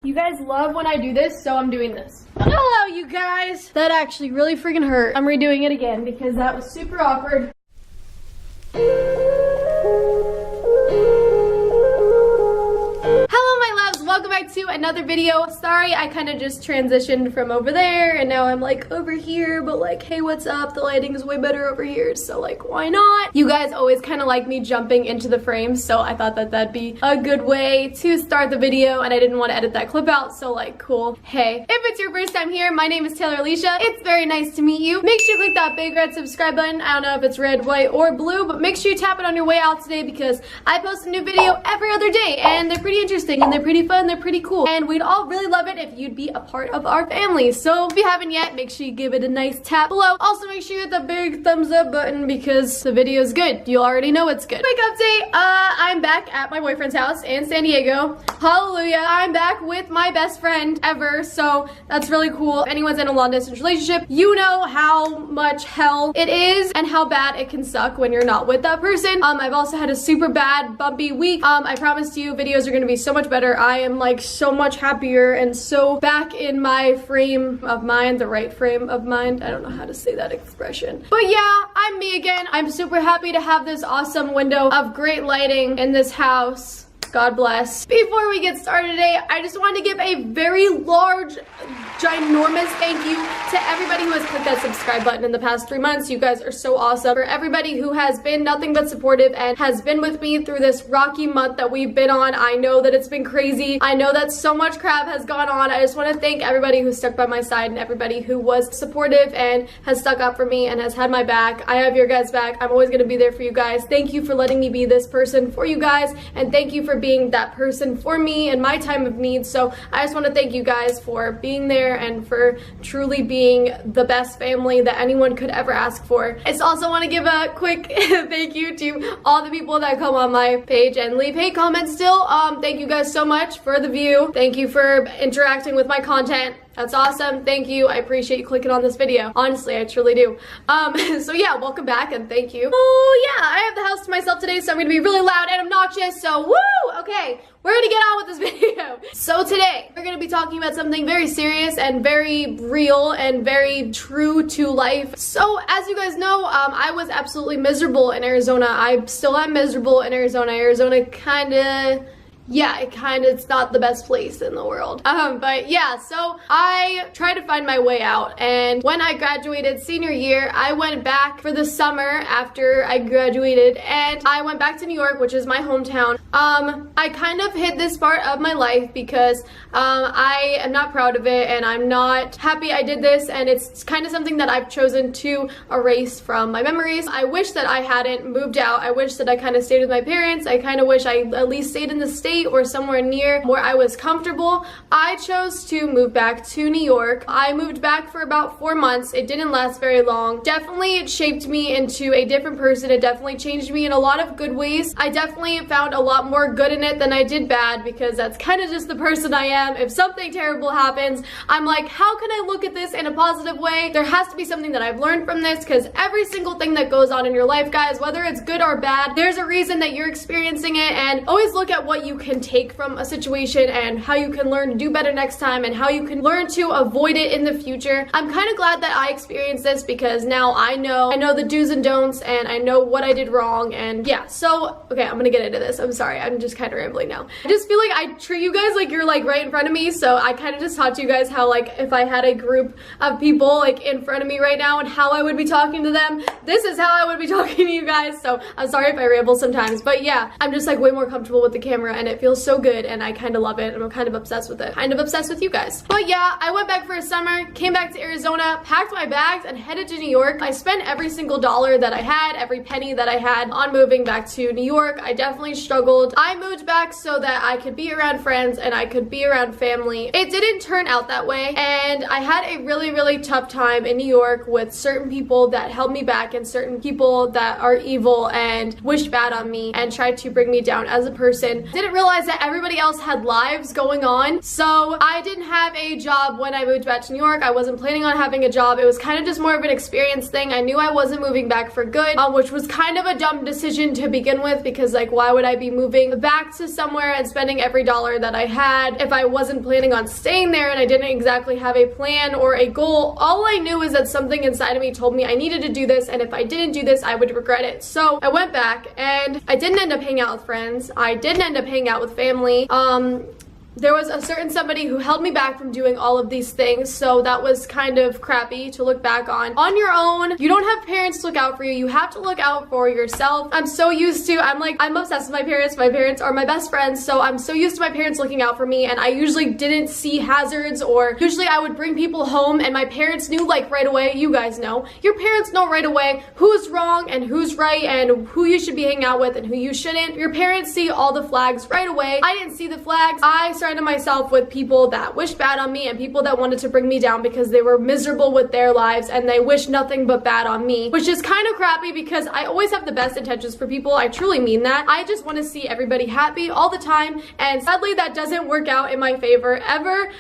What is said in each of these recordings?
You guys love when I do this, so I'm doing this. Hello, you guys. That actually really freaking hurt. I'm redoing it again because that was super awkward. Hello, my loves. Welcome back to another video. Sorry, I kind of just transitioned from over there and now I'm like over here, but like, hey, what's up? The lighting is way better over here, so like, why not? You guys always kind of like me jumping into the frame, so I thought that that'd be a good way to start the video, and I didn't want to edit that clip out, so like, cool. Hey, if it's your first time here, my name is tayloralesia. It's very nice to meet you. Make sure you click that big red subscribe button. I don't know if it's red, white, or blue, but make sure you tap it on your way out today because I post a new video every other day, and they're pretty interesting, and they're pretty fun, they're pretty cool, and we'd all really love it if you'd be a part of our family. So if you haven't yet, make sure you give it a nice tap below. Also, make sure you hit the big thumbs up button because the video is good. You already know it's good. Quick update, I'm back at my boyfriend's house in San Diego. Hallelujah. I'm back with my best friend ever, so that's really cool. If anyone's in a long distance relationship, you know how much hell it is and how bad it can suck when you're not with that person. I've also had a super bad bumpy week. I promised you videos are gonna be so much better. I am like so much happier and so back in my frame of mind, the right frame of mind. I don't know how to say that expression. But yeah, I'm me again. I'm super happy to have this awesome window of great lighting in this house. God bless. Before we get started today, I just wanted to give a very large, ginormous thank you to everybody who has clicked that subscribe button in the past 3 months. You guys are so awesome. For everybody who has been nothing but supportive and has been with me through this rocky month that we've been on. I know that it's been crazy. I know that so much crap has gone on. I just want to thank everybody who stuck by my side and everybody who was supportive and has stuck up for me and has had my back. I have your guys' back. I'm always going to be there for you guys. Thank you for letting me be this person for you guys, and thank you for being that person for me in my time of need. So I just want to thank you guys for being there and for truly being the best family that anyone could ever ask for. I just also want to give a quick thank you to all the people that come on my page and leave hate comments still. Thank you guys so much for the view. Thank you for interacting with my content. That's awesome. Thank you. I appreciate you clicking on this video. Honestly, I truly do. So yeah, welcome back and thank you. Oh yeah, I have the house to myself today, so I'm gonna be really loud and obnoxious, so woo! Okay, we're gonna get on with this video. So today, we're gonna be talking about something very serious and very real and very true to life. So as you guys know, I was absolutely miserable in Arizona. I still am miserable in Arizona. Arizona it's not the best place in the world. But yeah, so I tried to find my way out, and when I graduated senior year, I went back for the summer after I graduated, and I went back to New York, which is my hometown. I kind of hid this part of my life because I am not proud of it, and I'm not happy I did this, and it's kind of something that I've chosen to erase from my memories. I wish that I hadn't moved out. I wish that I kind of stayed with my parents. I kind of wish I at least stayed in the state or somewhere near where I was comfortable. I chose to move back to New York. I moved back for about 4 months. It didn't last very long. Definitely it shaped me into a different person. It definitely changed me in a lot of good ways. I definitely found a lot more good in it than I did bad because that's kind of just the person I am. If something terrible happens, I'm like, how can I look at this in a positive way? There has to be something that I've learned from this, because every single thing that goes on in your life, guys, whether it's good or bad, there's a reason that you're experiencing it, and always look at what you can take from a situation and how you can learn to do better next time and how you can learn to avoid it in the future. I'm kind of glad that I experienced this because now I know the do's and don'ts, and I know what I did wrong. And yeah, so okay, I'm gonna get into this. I'm sorry, I'm just kind of rambling now. I just feel like I treat you guys like you're like right in front of me, so I kind of just taught you guys how, like, if I had a group of people like in front of me right now and how I would be talking to them, this is how I would be talking to you guys. So I'm sorry if I ramble sometimes, but yeah, I'm just like way more comfortable with the camera and it feels so good, and I kind of love it, and I'm kind of obsessed with it. Kind of obsessed with you guys. But yeah, I went back for a summer, came back to Arizona, packed my bags, and headed to New York. I spent every single dollar that I had, every penny that I had on moving back to New York. I definitely struggled. I moved back so that I could be around friends and I could be around family. It didn't turn out that way, and I had a really, really tough time in New York with certain people that held me back and certain people that are evil and wished bad on me and tried to bring me down as a person. Didn't really realized that everybody else had lives going on. So I didn't have a job when I moved back to New York. I wasn't planning on having a job. It was kind of just more of an experience thing. I knew I wasn't moving back for good, which was kind of a dumb decision to begin with, because like, why would I be moving back to somewhere and spending every dollar that I had if I wasn't planning on staying there and I didn't exactly have a plan or a goal? All I knew is that something inside of me told me I needed to do this, and if I didn't do this, I would regret it. So I went back, and I didn't end up hanging out with friends. I didn't end up hanging out with family. There was a certain somebody who held me back from doing all of these things, so that was kind of crappy to look back on. On your own, you don't have parents to look out for you. You have to look out for yourself. I'm so used to, I'm obsessed with my parents. My parents are my best friends, so I'm so used to my parents looking out for me, and I usually didn't see hazards, or usually I would bring people home and my parents knew like right away. You guys know. Your parents know right away who's wrong and who's right and who you should be hanging out with and who you shouldn't. Your parents see all the flags right away. I didn't see the flags. I surrounded myself with people that wished bad on me and people that wanted to bring me down because they were miserable with their lives and they wished nothing but bad on me, which is kind of crappy because I always have the best intentions for people. I truly mean that. I just want to see everybody happy all the time, and sadly that doesn't work out in my favor ever.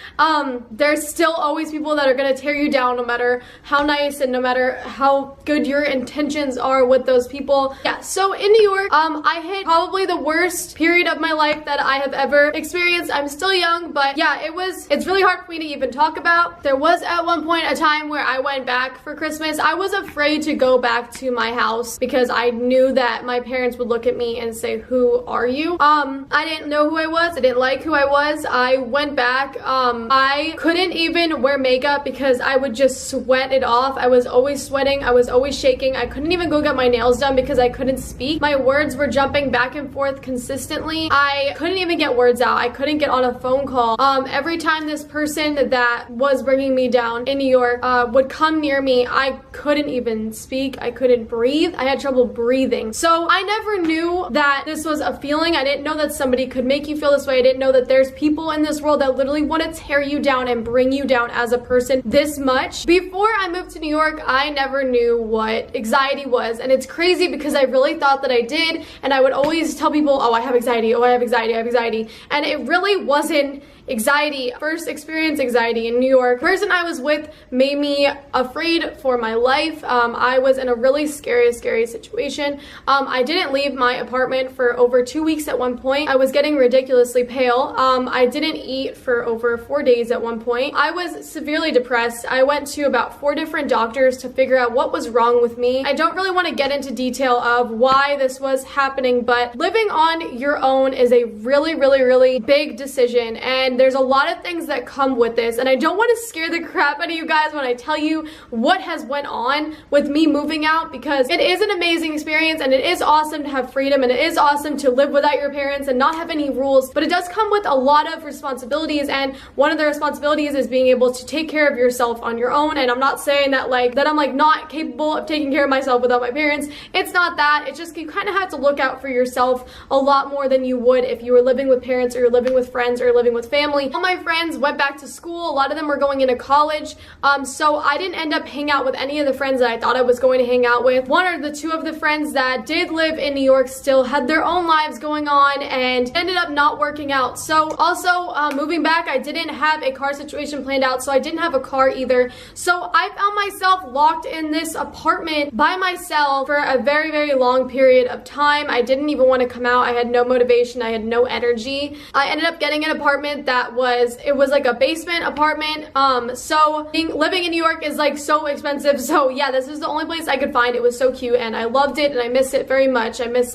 There's still always people that are going to tear you down no matter how nice and no matter how good your intentions are with those people. Yeah, so in New York, I hit probably the worst period of my life that I have ever experienced. I'm still young, but yeah, it's really hard for me to even talk about. There was at one point a time where I went back for Christmas. I was afraid to go back to my house because I knew that my parents would look at me and say, "Who are you?" I didn't know who I was. I didn't like who I was. I went back. I couldn't even wear makeup because I would just sweat it off. I was always sweating. I was always shaking. I couldn't even go get my nails done because I couldn't speak. My words were jumping back and forth consistently. I couldn't even get words out. I couldn't get on a phone call. Every time this person that was bringing me down in New York would come near me, I couldn't even speak. I couldn't breathe. I had trouble breathing. So I never knew that this was a feeling. I didn't know that somebody could make you feel this way. I didn't know that there's people in this world that literally want to tear you down and bring you down as a person this much. Before I moved to New York, I never knew what anxiety was, and it's crazy because I really thought that I did, and I would always tell people, "Oh, I have anxiety. Oh, I have anxiety. I have anxiety," and it really wasn't anxiety. First experience anxiety in New York. The person I was with made me afraid for my life. I was in a really scary situation. I didn't leave my apartment for over 2 weeks at one point. I was getting ridiculously pale. I didn't eat for over 4 days at one point. I was severely depressed. I went to about 4 different doctors to figure out what was wrong with me. I don't really want to get into detail of why this was happening, but living on your own is a really big decision, and there's a lot of things that come with this, and I don't want to scare the crap out of you guys when I tell you what has went on with me moving out, because it is an amazing experience and it is awesome to have freedom and it is awesome to live without your parents and not have any rules, but it does come with a lot of responsibilities, and one of the responsibilities is being able to take care of yourself on your own. And I'm not saying that I'm not capable of taking care of myself without my parents. It's not that. It's just you kind of have to look out for yourself a lot more than you would if you were living with parents or you're living with friends or you're living with family. All my friends went back to school. A lot of them were going into college, so I didn't end up hanging out with any of the friends that I thought I was going to hang out with. One or the two of the friends that did live in New York still had their own lives going on and ended up not working out. So also moving back, I didn't have a car situation planned out, so I didn't have a car either. So I found myself locked in this apartment by myself for a very long period of time. I didn't even want to come out. I had no motivation. I had no energy. I ended up getting an apartment that was like a basement apartment. So living in New York is like so expensive. So yeah, this is the only place I could find. It was so cute and I loved it and I miss it very much. I miss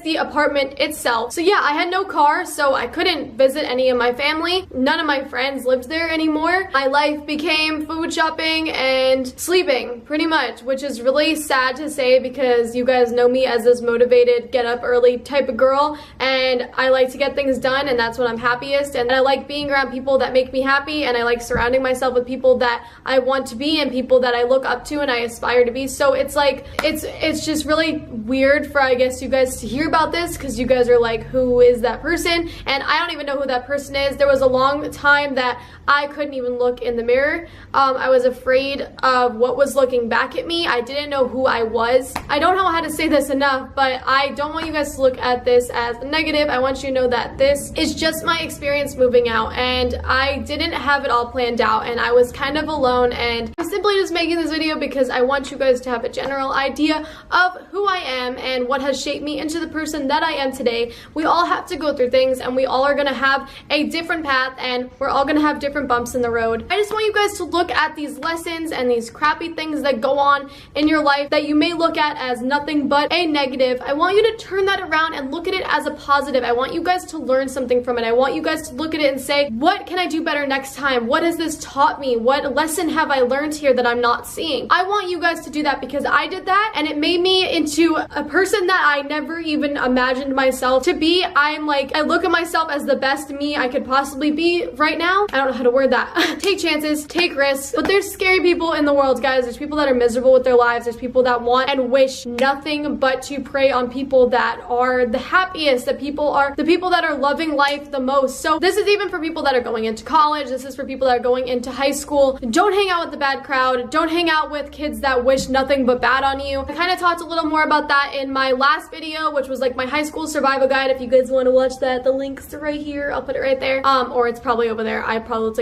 the apartment itself. So yeah, I had no car, so I couldn't visit any of my family. None of my friends lived there anymore. My life became food shopping and sleeping pretty much, which is really sad to say because you guys know me as this motivated, get up early type of girl, and I like to get things done, and that's when I'm happiest, and I I like being around people that make me happy, and I like surrounding myself with people that I want to be and people that I look up to and I aspire to be. So it's like, it's just really weird for, I guess, you guys to hear about this, because you guys are like, who is that person? And I don't even know who that person is. There was a long time that I couldn't even look in the mirror. I was afraid of what was looking back at me. I didn't know who I was. I don't know how to say this enough, but I don't want you guys to look at this as negative. I want you to know that this is just my experience moving out, and I didn't have it all planned out, and I was kind of alone, and I'm simply just making this video because I want you guys to have a general idea of who I am and what has shaped me into the person that I am today. We all have to go through things, and we all are gonna have a different path, and we're all gonna have different bumps in the road. I just want you guys to look at these lessons and these crappy things that go on in your life that you may look at as nothing but a negative. I want you to turn that around and look at it as a positive. I want you guys to learn something from it. I want you guys to look at it and say, what can I do better next time? What has this taught me? What lesson have I learned here that I'm not seeing? I want you guys to do that, because I did that, and it made me into a person that I never even imagined myself to be. I look at myself as the best me I could possibly be right now. I don't know how to word that. Take chances, take risks, but there's scary people in the world, guys. There's people that are miserable with their lives. There's people that want and wish nothing but to prey on people that are the happiest, the people that are loving life the most. So this is even for people that are going into college. This is for people that are going into high school. Don't hang out with the bad crowd. Don't hang out with kids that wish nothing but bad on you. I kind of talked a little more about that in my last video, which was like my high school survival guide. If you guys want to watch that, the link's right here. I'll put it right there. Or it's probably over there. I probably look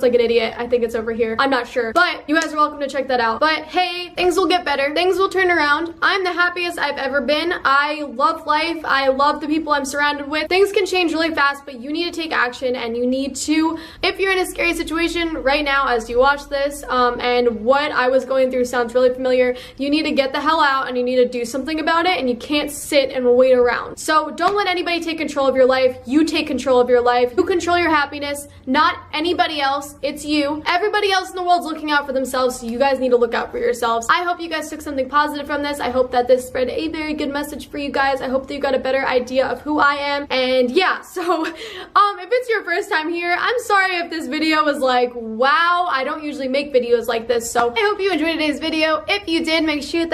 like an idiot. I think it's over here. I'm not sure, but you guys are welcome to check that out. But hey, things will get better. Things will turn around. I'm the happiest I've ever been. I love life. I love the people I'm surrounded with. Things can change really fast, but you need to take action, and you need to, if you're in a scary situation right now as you watch this, and what I was going through sounds really familiar, you need to get the hell out and you need to do something about it, and you can't sit and wait around. So don't let anybody take control of your life. You take control of your life. You control your happiness, not anybody else. It's you. Everybody else in the world's looking out for themselves, so you guys need to look out for yourselves. I hope you guys took something positive from this. I hope that this spread a very good message for you guys. I hope that you got a better idea of who I am. And yeah, so if it's your first time here, I'm sorry if this video was like, wow, I don't usually make videos like this. So I hope you enjoyed today's video. If you did, make sure you hit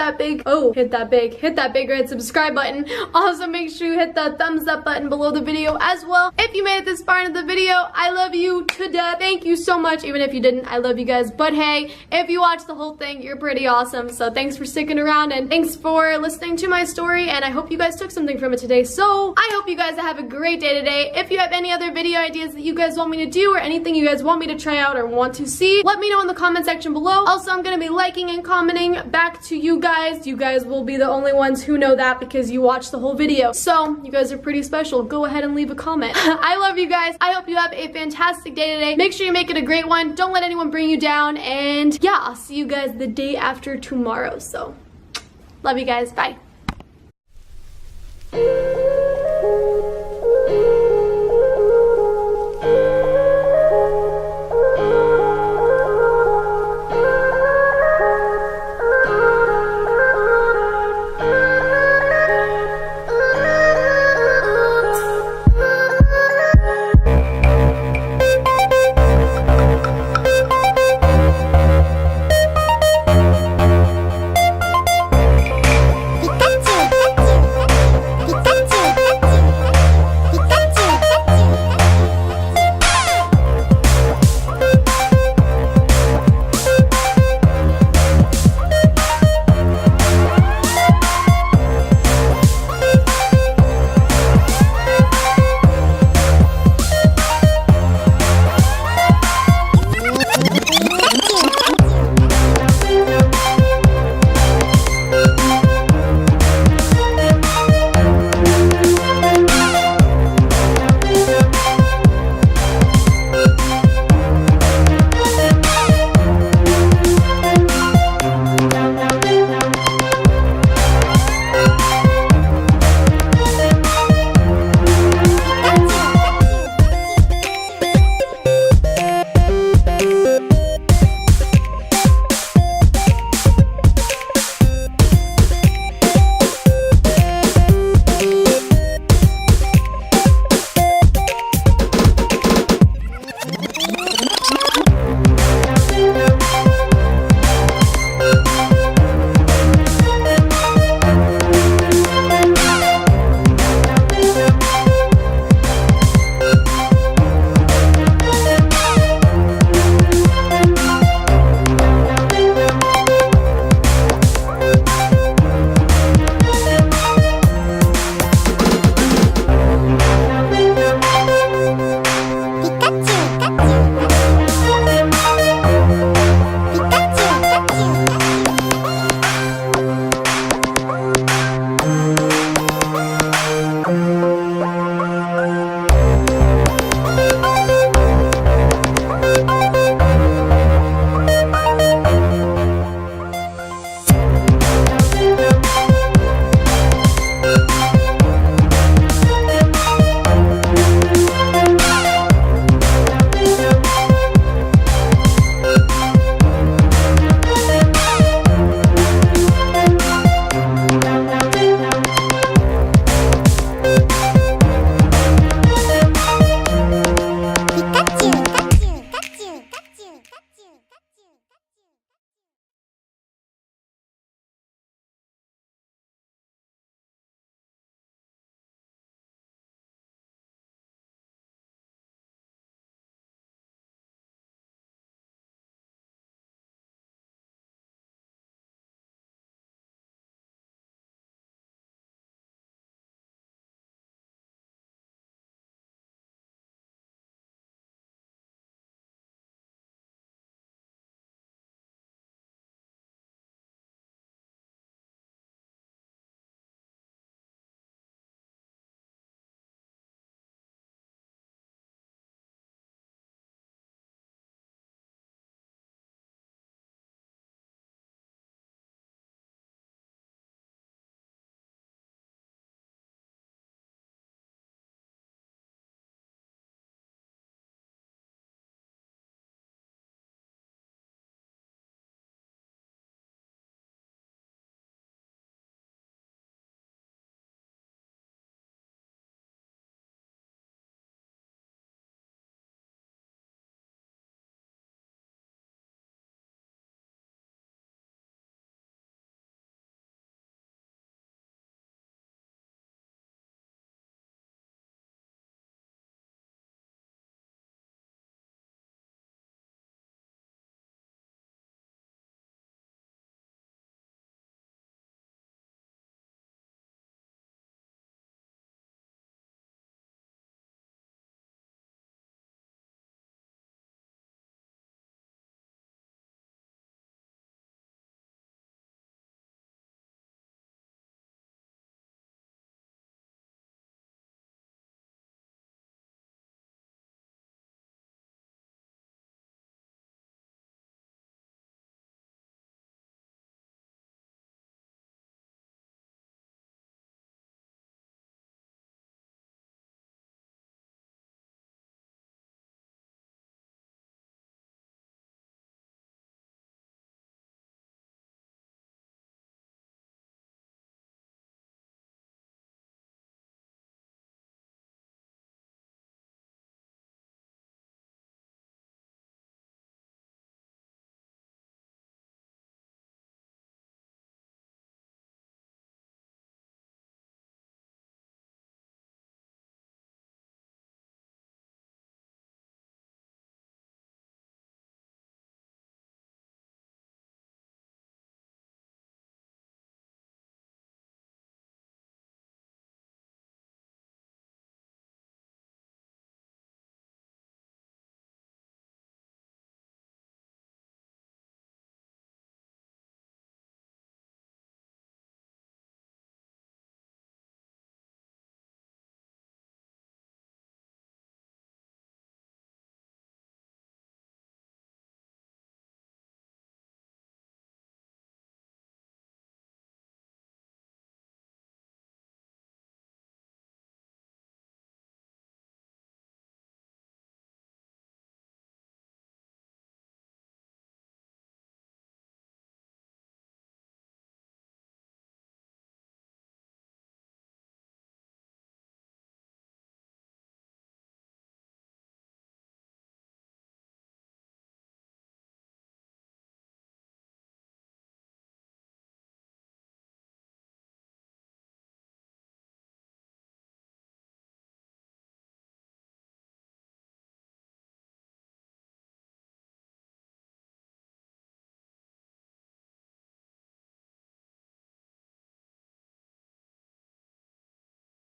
that big red subscribe button. Also, make sure you hit the thumbs up button below the video as well. If you made it this far into the video, I love you to death. Thank you so much. Even if you didn't, I love you guys. But hey, if you watched the whole thing, you're pretty awesome. So thanks for sticking around, and thanks for listening to my story, and I hope you guys took something from it today. So I hope you guys have a great day today. If you have any other video ideas that you guys want me to do, or anything you guys want me to try out or want to see, let me know in the comment section below. Also, I'm gonna be liking and commenting back to you guys. You guys will be the only ones who know that, because you watched the whole video. So you guys are pretty special. Go ahead and leave a comment. I love you guys. I hope you have a fantastic day today. Make sure you make it a great one. Don't let anyone bring you down. And yeah, I'll see you guys the day after tomorrow. So love you guys. Bye.